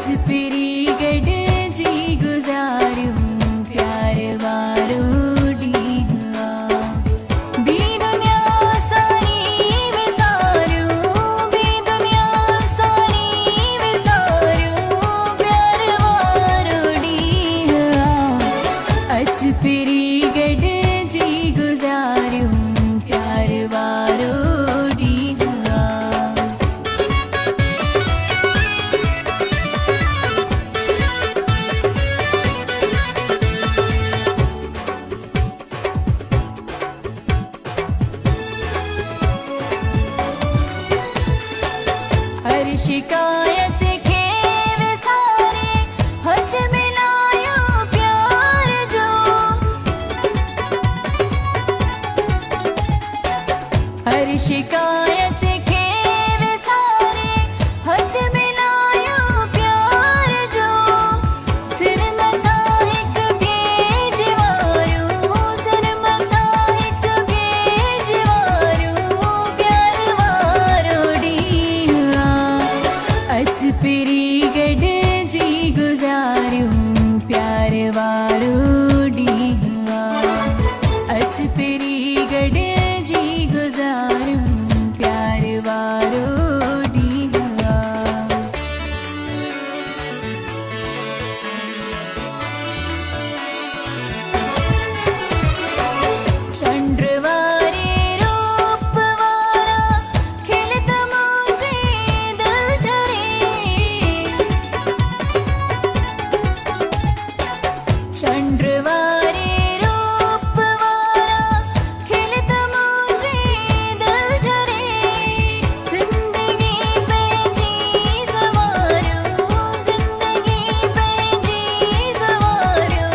free गड जी गुजारूं प्यार वारो ॾींहुं बी दुनिया सारी विसारूं बी दुनिया सारी विसारूं प्यार वारो ॾींहुं अच फिरी गड जी गुजारूं प्यार वारो हर शिकायत खे विसारे हथ मिलायो प्यार जो हर शिकायत खे विसारे हथ मिलायो प्यार जो सिर मथा हिक भेज वारियूं सिर मथा हिक भेज वारियूं प्यार वारो ॾींहुं अच फिरी गड जी गुजारूं प्यार वारो ॾींहुं अच फिरी गड जी गुजारूं प्यार वारो ॾींहुं चंद्र वारे रूप वारा खिलत मुझे दिल धरे चंद्र वारे रूप वारा खिलत मुझे दिल धरे जिंदगी पे जी सवारूं जिंदगी पे जी सवारूं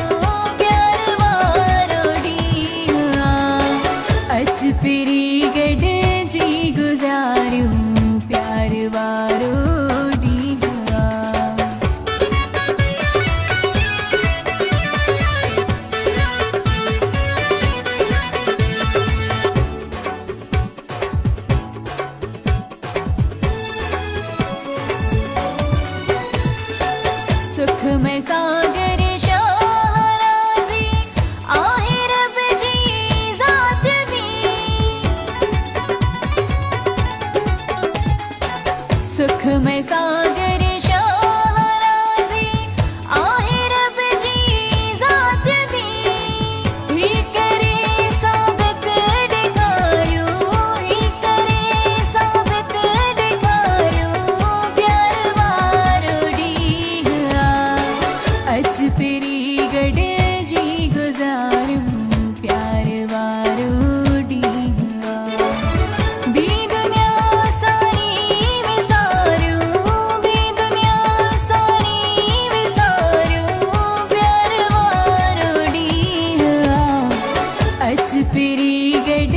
प्यार वारो ॾींहुं अच फिरी गड जी गुजारूं प्यार वारो ॾींहुं सुख में सागर शाहराज़ी आहे रब जी ज़ात दी सुख में सागर शाहराज़ी आहे रब जी ज़ात दी ही करे साबित ॾेखारियूं ही करे साबित ॾेखारियूं प्यार वारो ॾींहुं अच फिरी गड जी गुजारूं प्यार वारो ॾींहुं बी दुनिया सारी विसारूं बी दुनिया सारी विसारूं प्यार वारो ॾींहुं अच फिरी गड